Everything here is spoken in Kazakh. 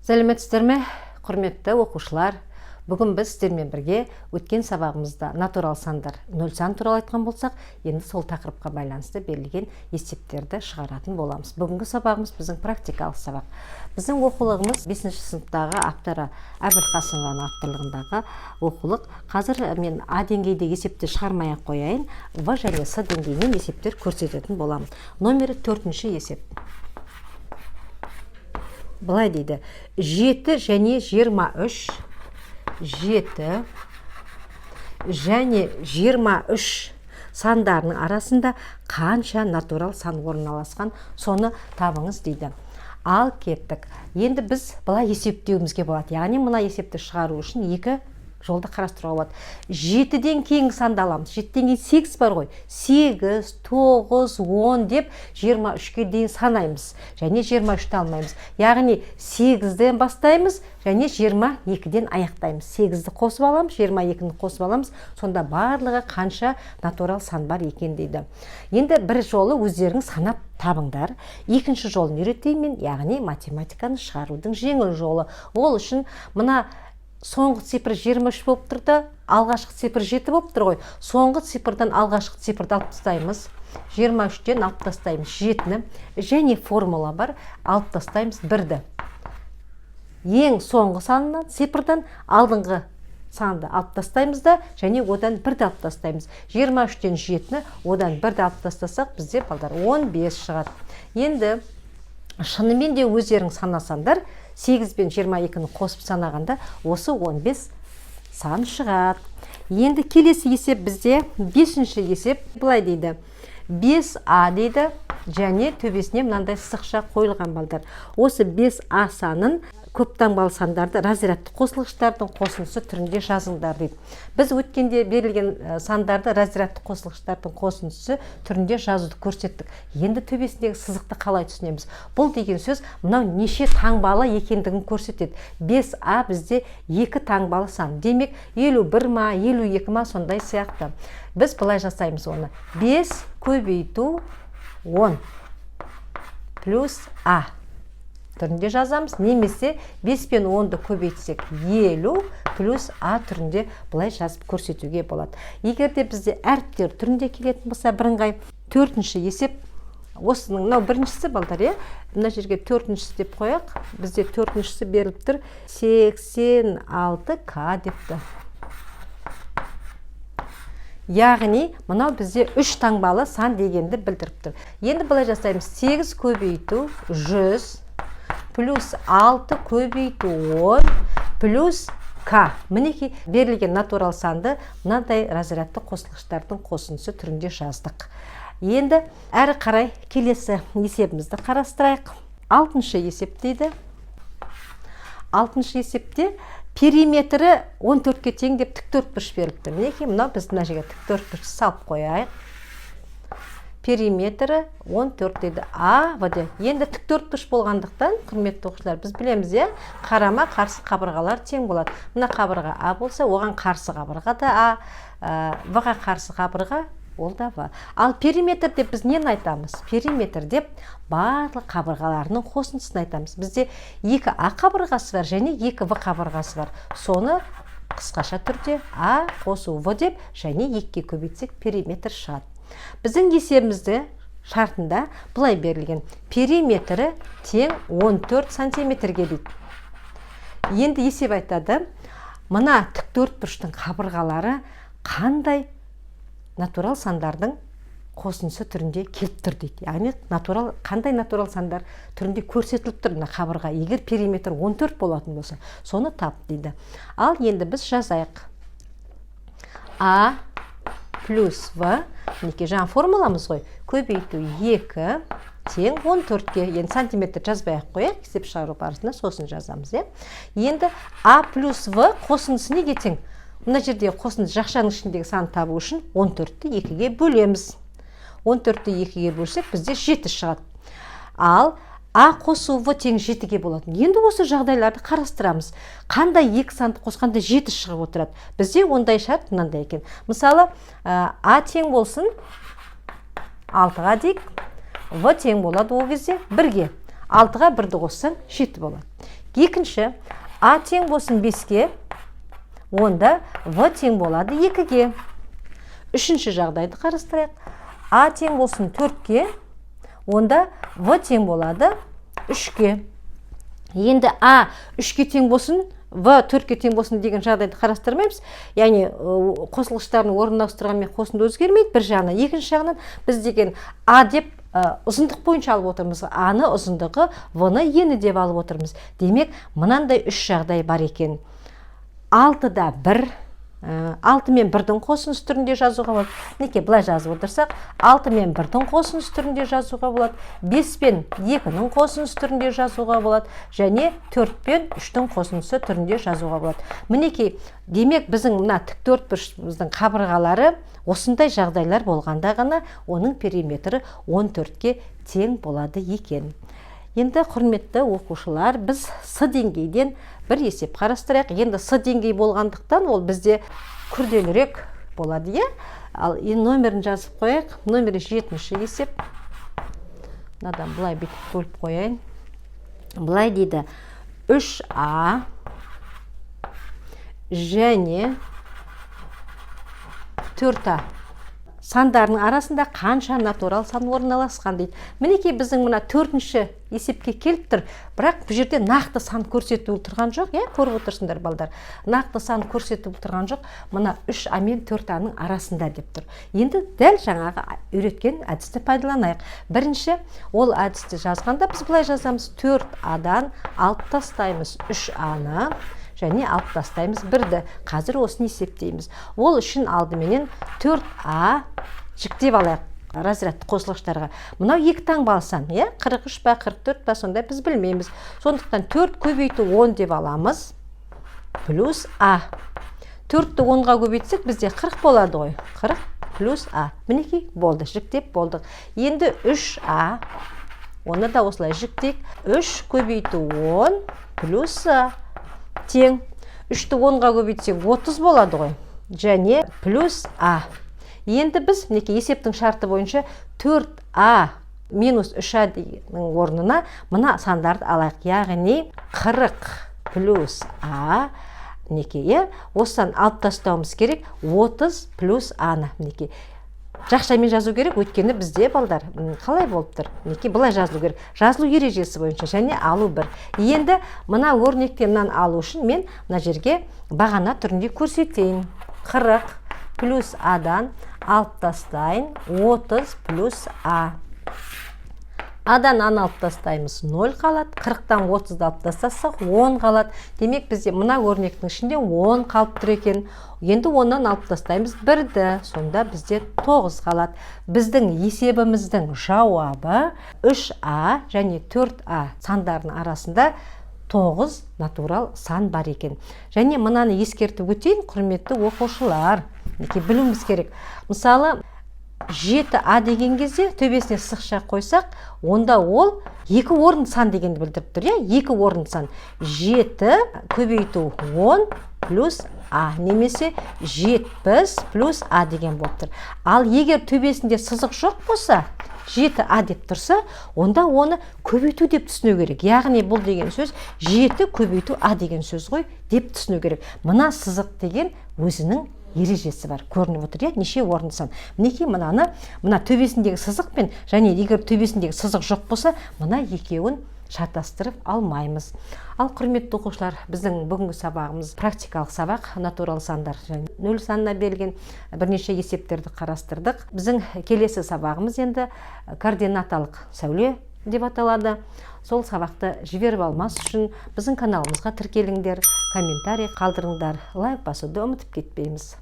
Сәлеметсіздер ме, құрметті оқушылар? Бүгін біз сіздермен бірге өткен сабағымызда натурал сандар, нөл сан туралы айтқан болсақ, енді сол тақырыпқа байланысты берілген есептерді шығаратын боламыз. Бүгінгі сабағымыз біздің практикалық сабақ. Біздің оқулығымыз 5-ші сыныптағы авторы Әбілқасымованың авторлығындағы оқулық. Қазір мен А деңгейде есепті шығармай-ақ қояйын, В және С деңгейінен есептер көрсететін боламын. Номері 4-ші есеп. Былай дейді: 7 және 23, 7 және 23 сандарының арасында қанша натурал сан орналасқан, соны табыңыз дейді. Ал кеттік. Енді біз былай есептеуімізге болады. Яғни мына есепті шығару үшін екі жолды қарастыруға болады. 7-ден кейінгі санды аламыз. 7-ден кейін 8 бар ғой. 8, 9, 10 деп 23-ке дейін санаймыз. Және 23-ті алмаймыз. Яғни 8-ден бастаймыз және 22-ден аяқтаймыз. 8-ді қосып аламыз, 22-ні қосып аламыз. Сонда барлығы қанша натурал сан бар екен дейді. Енді бір жолы өздеріңіз санап табыңдар. Екінші жолын үйретеймін, яғни математиканы шығарудың жеңіл жолы. Ол үшін мына соңғы цифр 23 болып тұрды, алғашқы цифр 7 болып тұр ғой. Соңғы цифрдан алғашқы цифрді алып тастаймыз. 23-тен алып тастаймыз 7-ні. Және формула бар, алып тастаймыз 1-ді. Ең соңғы санынан цифрдан алдыңғы санды алып тастаймыз да, және одан 1-ді алып тастаймыз. 23-тен 7-ні, одан 1-ді алып тастасақ, бізде балдар 15 шығады. Енді шынымен де өздерің санасандар, 8 пен 22-ні қосып санағанда осы 15 сан шығады. Енді келесі есеп бізде 5-ші есеп. Былай дейді: 5А дейді, және төбесіне мынандай сызықша қойылған балдар. Осы 5А санын көп таңбалы сандарды разрядты қосылғыштардың қосындысы түрінде жазыңдар дейді. Біз өткенде берілген сандарды разрядты қосылғыштардың қосындысы түрінде жазуды көрсеттік. Енді төбесіндегі сызықты қалай түсінеміз? Бұл деген сөз мынау неше таңбалы екендігін көрсетеді. 5А бізде 2 таңбалы сан. Демек 51 ма, 52 ма, сондай сияқты. Біз былай жасаймыз оны. 5 көбейту 10 плюс А түрінде жазамыз, немесе 5 пен 10-ды көбейтсек 50 плюс А түрінде былай жазып көрсетуге болады. Егер де бізде әріптер түрінде келетін болса, бірыңғай 4-ші есеп. Осының мынау біріншісі балдар, мына жерге 4-шісі деп қояқ. Бізде 4-шісі беріліп тұр, 86К депті. Яғни мынау бізде 3 таңбалы сан дегенді білдіріп тұр. Енді былай жасаймыз: 8 көбейту 100 плюс 6 көбейту 10 плюс К. Мінеки берілген натурал санды мынандай разрядты қосылғыштардың қосындысы түрінде жаздық. Енді әрі қарай келесі есебімізді қарастырайық. 6-шы есеп дейді. 6-шы есепте периметрі 14-ке тең деп тіктөртбұрыш беріліпті. Мінеки мынау біз мына жерге тіктөртбұрыш салып қояйық. Периметрі 14 дейді. Енді тіктөртбұрыш болғандықтан, құрметті оқушылар, біз білеміз, қарама қарсы қабырғалар тең болады. Мына қабырға А болса, оған қарсы қабырға да А, В-ға қарсы қабырға ол да В. Ал периметр деп біз нені айтамыз? Периметр деп барлық қабырғаларының қосындысын айтамыз. Бізде 2 А қабырғасы бар және 2 В қабырғасы бар. Соны қысқаша түрде А қосу В деп, және 2-ке көбейтсек периметр шығады. Біздің есебімізді шартында бұлай берілген: периметрі тең 14 сантиметрге дейді. Енді есеп айтады: мына тіктөртбұрыштың қабырғалары қандай натурал сандардың қосындысы түрінде келіп тұр дейді. Яғни қандай натурал сандар түрінде көрсетіліп тұр мына қабырға. Егер периметр 14 болатын болса, соны тап дейді. Ал енді біз жазайық: А плюс В, мінеки жаңа формуламыз ғой, көбейту 2 тең 14-ке. Енді сантиметр жазбай-ақ қояқ, есеп шығару барысында сосын жазамыз. Енді А плюс В қосындысы неге тең? Мына жерде қосындысы жақшаның ішіндегі санды табу үшін 14-ті 2-ге бөлеміз. 14-ті 2-ге бөлсек, бізде 7 шығады. Ал А қосу В тең 7-ге болатын. Енді осы жағдайларды қарастырамыз. Қандай 2 санды қосқанда 7 шығып отырады? Бізде ондай шарт мынандай екен. Мысалы, А тең болсын 6-ға дейік, В тең болады ол кезде 1-ге. 6-ға 1-ді қоссаң 7 болады. Екінші, а тең болсын 5-ке, онда в тең болады 2-ге. Үшінші жағдайды қарастырайық. А тең болсын 4-ке, онда в тең болады 3-ке. Енді а 3-ке тең болсын, в 4-ке тең болсын деген жағдайды қарастырмаймыз. Яғни қосылғыштарын орнына ауыстырғанмен қосынды өзгермейді бір жағынан. Екінші жағынан біз деген а деп ұзындық бойынша алып отырмыз. А-ны ұзындығы, в-ны ені деп алып отырмыз. Демек, мынандай 3 жағдай бар екен. 6-да 1, 6 мен 1-дің қосындысы түрінде жазуға болады. Неке, былай жазып отырсақ, 6 мен 1-дің қосындысы түрінде жазуға болады. 5 пен 2-ның қосындысы түрінде жазуға болады. Және 4 пен 3-дің қосындысы түрінде жазуға болады. Мінекей, демек біздің мына тіктөртбұрышымыздың қабырғалары осындай жағдайлар болғанда ғана оның периметрі 14-ке тең болады екен. Енді құрметті оқушылар, біз С деңгейден бір есеп қарастырайық. Енді С деңгей болғандықтан ол бізде күрделірек болады, е? Ал номерін жазып қояйық. Номері 7-ші есеп. Мынадан бұлай бүйтіп бөліп қояйын. Бұлай дейді: 3а және 4а сандарының арасында қанша натурал сан орналасқан дейді. Мінекей біздің мына 4-ші есепке келіп тұр. Бірақ бұл жерде нақты сан көрсетіліп тұрған жоқ, көріп отырсыңдар балдар. Нақты сан көрсетіліп тұрған жоқ. Мына 3а мен 4аның арасында деп тұр. Енді дәл жаңағы үйреткен әдісті пайдаланайық. Бірінші, ол әдісті жазғанда біз былай жазамыз: 4адан алып тастаймыз 3аны. Және алып тастаймыз 1-ді. Қазір осыны есептейміз. Ол үшін алдыменен 4а жіктеп алайық разрядты қосылғыштарға. Мынау 2 таңбалы сан, 43 па, 44 па, сонда біз білмейміз. Сондықтан 4 көбейту 10 деп аламыз. Плюс а. 4-ті 10-ға көбейтсек бізде 40 болады ғой. 40 плюс а. Мінекей болды, жіктеп болдық. Енді 3а. Оны да осылай жіктейік. 3 көбейту 10 плюс а. Тең. 3-ті 10-ға көбейтсек 30 болады ғой. Және плюс а. Енді біз есептің шарты бойынша 4а минус 3а деген орнына мына сандарды алайық. Яғни 40 плюс а. Осыдан алып тастауымыз керек 30 плюс а-ны. Жақшамен жазу керек, өйткені бізде балдар қалай болып тұр? Бұлай жазылу керек. Жазылу ережесі бойынша және алу 1. Енді мына өрнектен алу үшін мен мына жерге бағана түрінде көрсетейін. 40 плюс а-дан алып тастайын 30 плюс а. А-дан алып тастаймыз 0 қалады. 40-тан 30-ды алып тастасақ 10 қалады. Демек бізде мына өрнектің ішінде 10 қалып тұр екен. Енді 10-нан алып тастаймыз 1-ді. Сонда бізде 9 қалады. Біздің есебіміздің жауабы 3а және 4а сандарының арасында 9 натурал сан бар екен. Және мынаны ескертіп өтейін, құрметті оқушылар. Білуіміз керек. Мысалы, 7а деген кезде төбесіне сызықша қойсақ, онда ол 2 орын сан дегенді білдіріп тұр, 2 орын сан. 7 көбейту 10 плюс а, немесе 70 плюс а деген болып тұр. Ал егер төбесінде сызық жоқ болса, 7а деп тұрса, онда оны көбейту деп түсіну керек. Яғни бұл деген сөз 7 көбейту а деген сөз ғой деп түсіну керек. Мына сызық деген өзінің ережесі бар. Көрініп отыр, неше орын сан. Мінекей мына төбесіндегі сызықпен және егер төбесіндегі сызық жоқ болса, мына екеуін шатастырып алмаймыз. Ал құрметті оқушылар, біздің бүгінгі сабағымыз практикалық сабақ, натурал сандар және нөл санына берілген бірнеше есептерді қарастырдық. Біздің келесі сабағымыз енді координаталық сәуле деп аталады. Сол сабақты жіберіп алмас үшін біздің каналымызға тіркеліңдер, комментарий қалдырыңдар, лайк басуды ұмытып кетпейміз.